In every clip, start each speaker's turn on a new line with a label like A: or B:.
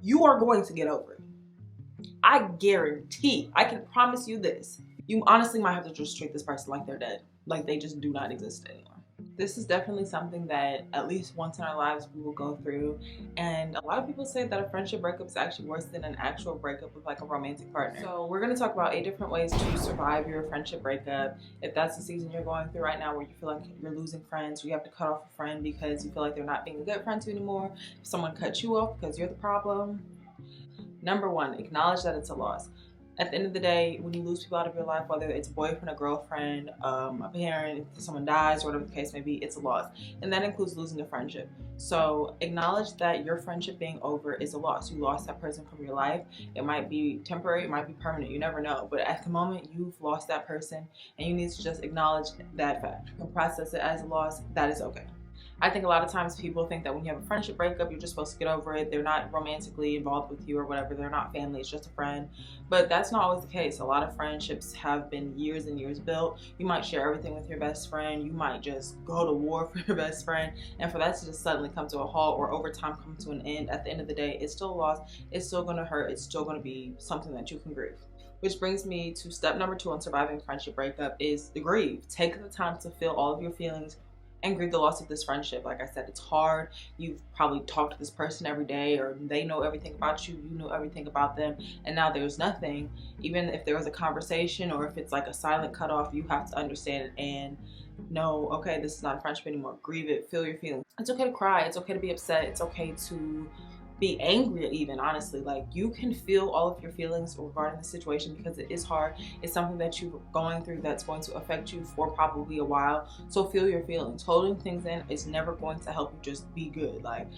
A: you are going to get over it. I guarantee, I can promise you this. You honestly might have to just treat this person like they're dead, like they just do not exist anymore. This is definitely something that at least once in our lives we will go through. And a lot of people say that a friendship breakup is actually worse than an actual breakup with like a romantic partner. So we're going to talk about 8 different ways to survive your friendship breakup. If that's the season you're going through right now where you feel like you're losing friends, you have to cut off a friend because you feel like they're not being a good friend to you anymore. If someone cuts you off because you're the problem. Number 1, acknowledge that it's a loss. At the end of the day, when you lose people out of your life, whether it's a boyfriend, a girlfriend, a parent, if someone dies, or whatever the case may be, it's a loss. And that includes losing a friendship. So acknowledge that your friendship being over is a loss. You lost that person from your life. It might be temporary, it might be permanent, you never know. But at the moment, you've lost that person, and you need to just acknowledge that fact and process it as a loss. That is okay. I think a lot of times people think that when you have a friendship breakup, you're just supposed to get over it. They're not romantically involved with you or whatever. They're not family. It's just a friend. But that's not always the case. A lot of friendships have been years and years built. You might share everything with your best friend. You might just go to war for your best friend. And for that to just suddenly come to a halt or over time come to an end, at the end of the day, it's still a loss. It's still going to hurt. It's still going to be something that you can grieve. Which brings me to step number 2 on surviving a friendship breakup is the grieve. Take the time to feel all of your feelings and grieve the loss of this friendship. Like I said, it's hard. You've probably talked to this person every day, or they know everything about you, you know everything about them, and now there's nothing. Even if there was a conversation or if it's like a silent cutoff, you have to understand it and know, okay, this is not a friendship anymore. Grieve it, feel your feelings. It's okay to cry, it's okay to be upset, it's okay to be angry even, honestly. Like, you can feel all of your feelings regarding the situation because it is hard. It's something that you're going through that's going to affect you for probably a while. So feel your feelings. Holding things in is never going to help you just be good. Like,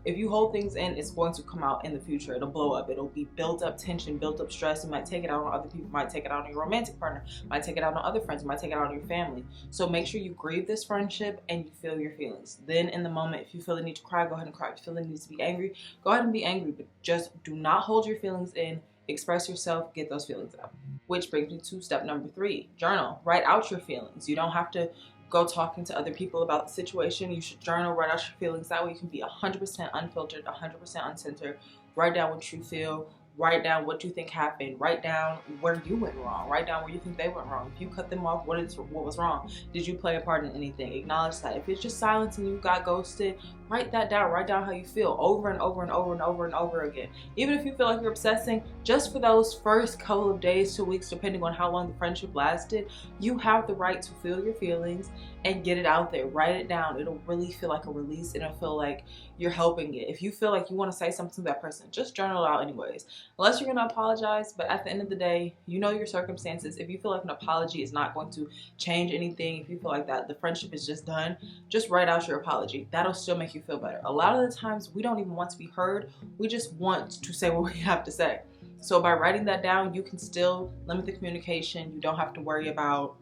A: if you hold things in, it's going to come out in the future. It'll blow up. It'll be built up tension, built up stress. You might take it out on other people, might take it out on your romantic partner, might take it out on other friends, might take it out on your family. So make sure you grieve this friendship and you feel your feelings. Then in the moment, if you feel the need to cry, go ahead and cry. If you feel the need to be angry, go ahead and be angry, but just do not hold your feelings in. Express yourself, get those feelings out. Which brings me to step number 3, journal. Write out your feelings. You don't have to go talking to other people about the situation. You should journal, write out your feelings. That way you can be 100% unfiltered, 100% uncensored. Write down what you feel. Write down what you think happened. Write down where you went wrong. Write down where you think they went wrong. If you cut them off, what was wrong? Did you play a part in anything? Acknowledge that. If it's just silence and you got ghosted, write that down. Write down how you feel over and over and over and over and over again. Even if you feel like you're obsessing, just for those first couple of days to weeks, depending on how long the friendship lasted, you have the right to feel your feelings and get it out there. Write it down. It'll really feel like a release. It'll feel like you're helping it. If you feel like you want to say something to that person, just journal it out anyways. Unless you're going to apologize, but at the end of the day, you know your circumstances. If you feel like an apology is not going to change anything, if you feel like that the friendship is just done, just write out your apology. That'll still make you feel better. A lot of the times we don't even want to be heard. We just want to say what we have to say. So by writing that down, you can still limit the communication. You don't have to worry about,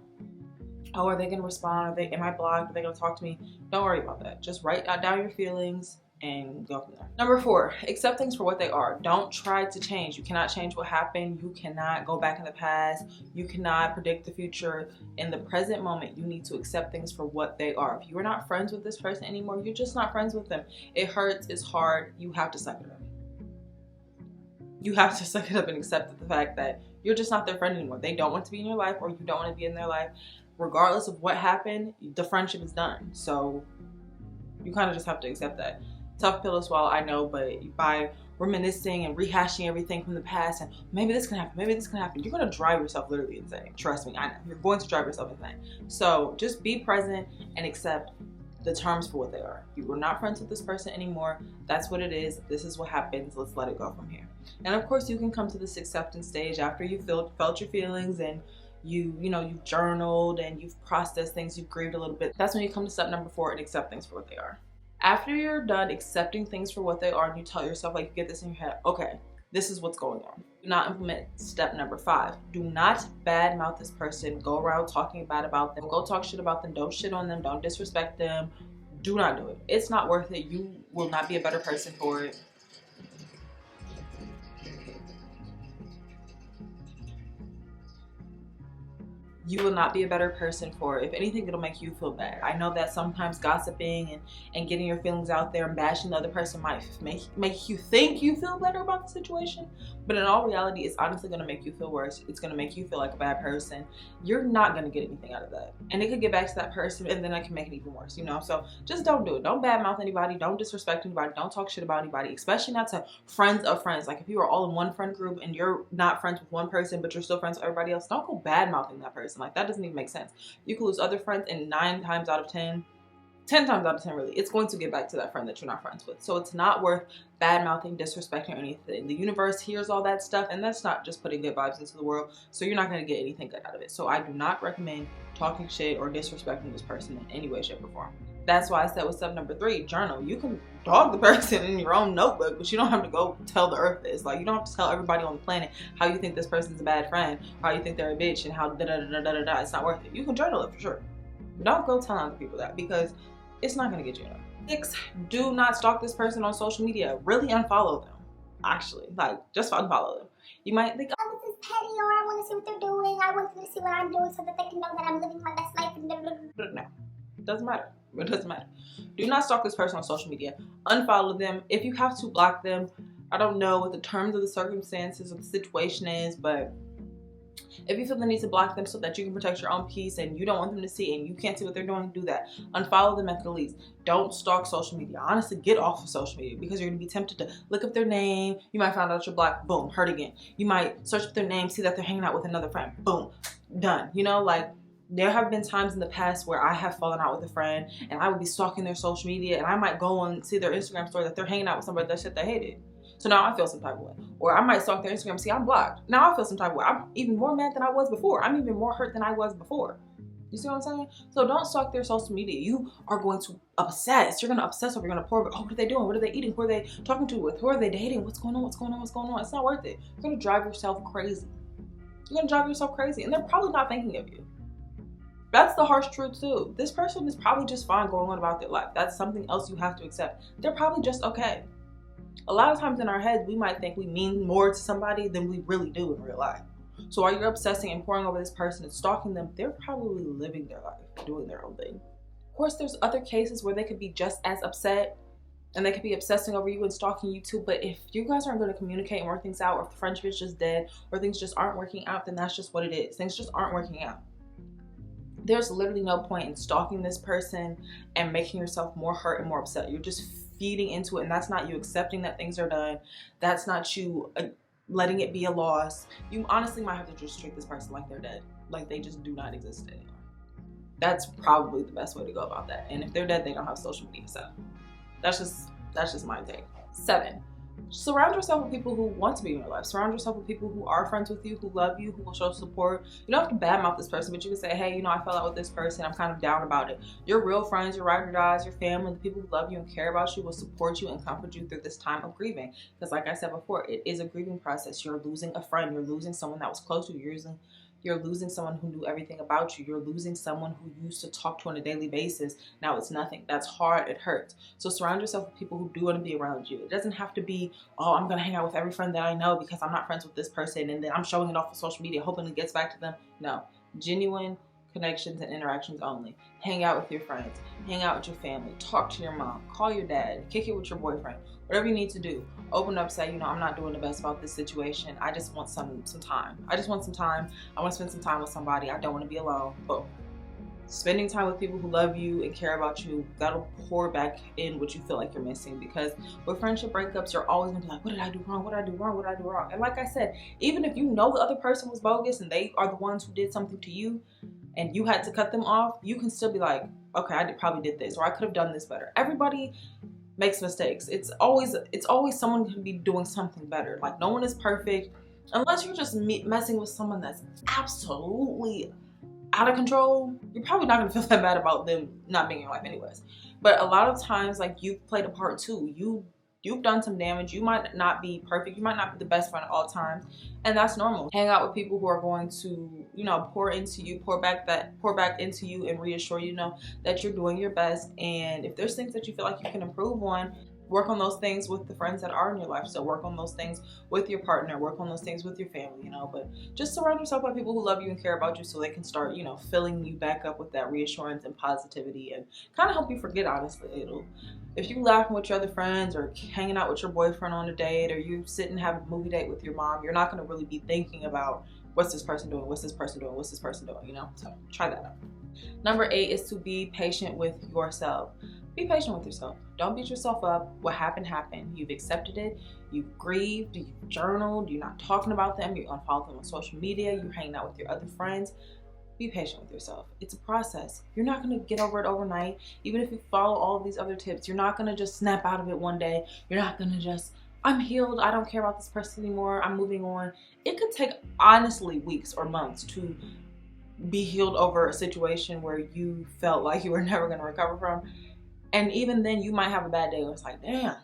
A: oh, are they going to respond? Am I blocked? Are they going to talk to me? Don't worry about that. Just write down your feelings and go from there. Number 4, accept things for what they are. Don't try to change. You cannot change what happened. You cannot go back in the past. You cannot predict the future. In the present moment, you need to accept things for what they are. If you are not friends with this person anymore, you're just not friends with them. It hurts. It's hard. You have to suck it up. You have to suck it up and accept the fact that you're just not their friend anymore. They don't want to be in your life, or you don't want to be in their life. Regardless of what happened, the friendship is done. So you kind of just have to accept that. Tough pill to swallow, I know, but by reminiscing and rehashing everything from the past and maybe this can happen, maybe this can happen, you're going to drive yourself literally insane. Trust me, I know. You're going to drive yourself insane. So just be present and accept the terms for what they are. You were not friends with this person anymore. That's what it is. This is what happens. Let's let it go from here. And of course, you can come to this acceptance stage after you've felt your feelings and you've journaled and you've processed things, you've grieved a little bit. That's when you come to step number 4 and accept things for what they are. After you're done accepting things for what they are and you tell yourself, like, you get this in your head, okay, this is what's going on. Do not implement step number 5. Do not badmouth this person. Go around talking bad about them. Go talk shit about them. Don't shit on them. Don't disrespect them. Do not do it. It's not worth it. You will not be a better person for it. you will not be a better person for it. If anything, it'll make you feel bad. I know that sometimes gossiping and getting your feelings out there and bashing the other person might make you think you feel better about the situation, but in all reality, it's honestly going to make you feel worse. It's going to make you feel like a bad person. You're not going to get anything out of that, and it could get back to that person, and then that can make it even worse, you know? So just don't do it. Don't badmouth anybody. Don't disrespect anybody. Don't talk shit about anybody, especially not to friends of friends. Like if you are all in one friend group and you're not friends with one person, but you're still friends with everybody else, don't go badmouthing that person. Like that doesn't even make sense. You could lose other friends, and 9 times out of 10 times out of 10 really, it's going to get back to that friend that you're not friends with. So it's not worth bad mouthing, disrespecting, or anything. The universe hears all that stuff, and that's not just putting good vibes into the world, so you're not going to get anything good out of it. So I do not recommend talking shit or disrespecting this person in any way, shape, or form. That's why I said with step number 3, journal. You can dog the person in your own notebook, but you don't have to go tell the earth this. Like, you don't have to tell everybody on the planet how you think this person's a bad friend, how you think they're a bitch, and how da-da-da-da-da-da. It's not worth it. You can journal it for sure. But don't go telling other people that, because it's not going to get you enough. 6, do not stalk this person on social media. Really unfollow them. Actually, like, just unfollow them. You might think,
B: oh, this is petty, or I want to see what they're doing. I want them to see what I'm doing so that they can know that I'm living my best life.
A: No, it doesn't matter. It doesn't matter. Do not stalk this person on social media. Unfollow them. If you have to, block them. I don't know what the terms of the circumstances or the situation is, but if you feel the need to block them so that you can protect your own peace and you don't want them to see and you can't see what they're doing, do that. Unfollow them at the least. Don't stalk social media. Honestly, get off of social media, because you're going to be tempted to look up their name. You might find out you're blocked. Boom, hurt again. You might search up their name, see that they're hanging out with another friend. Boom, done. You know, like, there have been times in the past where I have fallen out with a friend and I would be stalking their social media, and I might go and see their Instagram story that they're hanging out with somebody that shit they hated. So now I feel some type of way. Or I might stalk their Instagram, see I'm blocked. Now I feel some type of way. I'm even more mad than I was before. I'm even more hurt than I was before. You see what I'm saying? So don't stalk their social media. You are going to obsess. You're going to obsess over. You're going to pour over. Oh, what are they doing? What are they eating? Who are they talking to with? Who are they dating? What's going on? What's going on? What's going on? It's not worth it. You're going to drive yourself crazy. You're going to drive yourself crazy. And they're probably not thinking of you. That's the harsh truth too. This person is probably just fine going on about their life. That's something else you have to accept. They're probably just okay. A lot of times in our heads, we might think we mean more to somebody than we really do in real life. So while you're obsessing and pouring over this person and stalking them, they're probably living their life, doing their own thing. Of course, there's other cases where they could be just as upset and they could be obsessing over you and stalking you too. But if you guys aren't going to communicate and work things out, or if the friendship is just dead, or things just aren't working out, then that's just what it is. Things just aren't working out. There's literally no point in stalking this person and making yourself more hurt and more upset. You're just feeding into it, and that's not you accepting that things are done. That's not you letting it be a loss. You honestly might have to just treat this person like they're dead, like they just do not exist anymore. That's probably the best way to go about that. And if they're dead, they don't have social media. So that's just my take. 7, surround yourself with people who want to be in your life. Surround yourself with people who are friends with you, who love you, who will show support. You don't have to badmouth this person, but you can say, hey, you know, I fell out with this person. I'm kind of down about it. Your real friends, your ride or dies, your family, the people who love you and care about you will support you and comfort you through this time of grieving. Because like I said before, it is a grieving process. You're losing a friend. You're losing someone that was close to you. You're losing someone who knew everything about you. You're losing someone who you used to talk to on a daily basis. Now it's nothing. That's hard. It hurts. So surround yourself with people who do want to be around you. It doesn't have to be, oh, I'm going to hang out with every friend that I know because I'm not friends with this person, and then I'm showing it off on social media, hoping it gets back to them. No. Genuine connections and interactions only. Hang out with your friends. Hang out with your family. Talk to your mom. Call your dad. Kick it with your boyfriend. Whatever you need to do. Open up, say, you know, I'm not doing the best about this situation. I just want some time. I just want some time. I want to spend some time with somebody. I don't want to be alone. Boom. Spending time with people who love you and care about you, that'll pour back in what you feel like you're missing. Because with friendship breakups, you're always going to be like, what did I do wrong? What did I do wrong? What did I do wrong? And like I said, even if you know the other person was bogus and they are the ones who did something to you and you had to cut them off, you can still be like, okay, I probably did this, or I could have done this better. Everybody makes mistakes. It's always someone who can be doing something better. Like, no one is perfect unless you're just messing with someone that's absolutely out of control. You're probably not gonna feel that bad about them not being in your life anyways. But a lot of times, like, you've played a part too. You've done some damage. You might not be perfect. You might not be the best friend at all times, and that's normal. Hang out with people who are going to, you know, pour into you, pour back into you, and reassure you, know, that you're doing your best. And if there's things that you feel like you can improve on, Work on those things with the friends that are in your life. So work on those things with your partner, work on those things with your family, you know, but just surround yourself by people who love you and care about you so they can start, you know, filling you back up with that reassurance and positivity and kind of help you forget, honestly. If you laughing with your other friends or hanging out with your boyfriend on a date or you sit and have a movie date with your mom, you're not going to really be thinking about what's this person doing, what's this person doing, what's this person doing, you know? So try that out. Number 8 is to be patient with yourself. Be patient with yourself. Don't beat yourself up. What happened, happened. You've accepted it. You've grieved. You've journaled. You're not talking about them. You unfollow them on social media. You're hanging out with your other friends. Be patient with yourself. It's a process. You're not going to get over it overnight. Even if you follow all of these other tips, you're not going to just snap out of it one day. You're not going to just, I'm healed. I don't care about this person anymore. I'm moving on. It could take, honestly, weeks or months to be healed over a situation where you felt like you were never going to recover from. And even then, you might have a bad day where it's like, damn,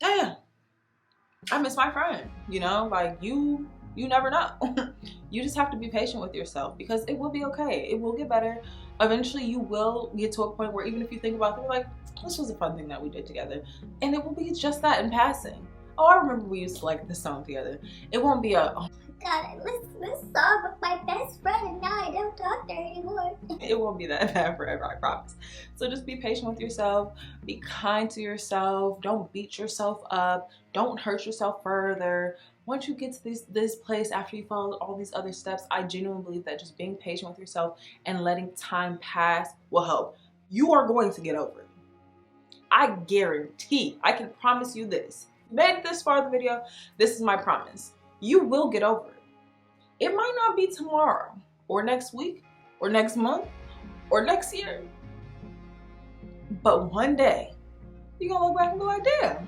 A: I miss my friend. You know, like you never know. You just have to be patient with yourself because it will be okay. It will get better. Eventually, you will get to a point where even if you think about it, like, this was a fun thing that we did together. And it will be just that in passing. Oh, I remember we used to like this song together. It won't be a, oh,
B: God, I listened to this song with my best friend and now I don't talk to her anymore.
A: It won't be that bad forever, I promise. So just be patient with yourself. Be kind to yourself. Don't beat yourself up. Don't hurt yourself further. Once you get to this place after you follow all these other steps, I genuinely believe that just being patient with yourself and letting time pass will help. You are going to get over it. I guarantee, I can promise you this. You made it this far in the video, this is my promise. You will get over it. It might not be tomorrow or next week or next month or next year. But one day, you're gonna look back and be like, damn,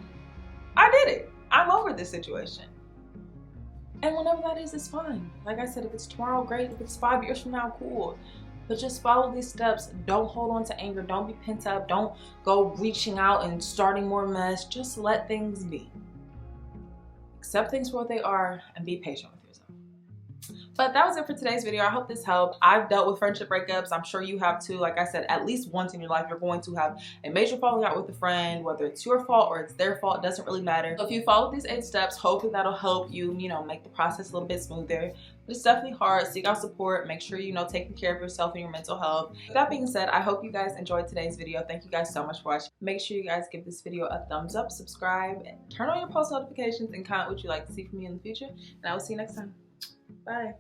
A: I did it. I'm over this situation. And whenever that is, it's fine. Like I said, if it's tomorrow, great. If it's 5 years from now, cool. But just follow these steps. Don't hold on to anger. Don't be pent up. Don't go reaching out and starting more mess. Just let things be. Accept things for what they are and be patient with yourself. But that was it for today's video. I hope this helped. I've dealt with friendship breakups. I'm sure you have too. Like I said, at least once in your life, you're going to have a major falling out with a friend, whether it's your fault or it's their fault, it doesn't really matter. So if you follow these 8 steps, hopefully that'll help you, you know, make the process a little bit smoother. But it's definitely hard. Seek out support. Make sure you know taking care of yourself and your mental health. With that being said, I hope you guys enjoyed today's video. Thank you guys so much for watching. Make sure you guys give this video a thumbs up, subscribe, and turn on your post notifications and comment what you'd like to see from me in the future. And I will see you next time. Bye.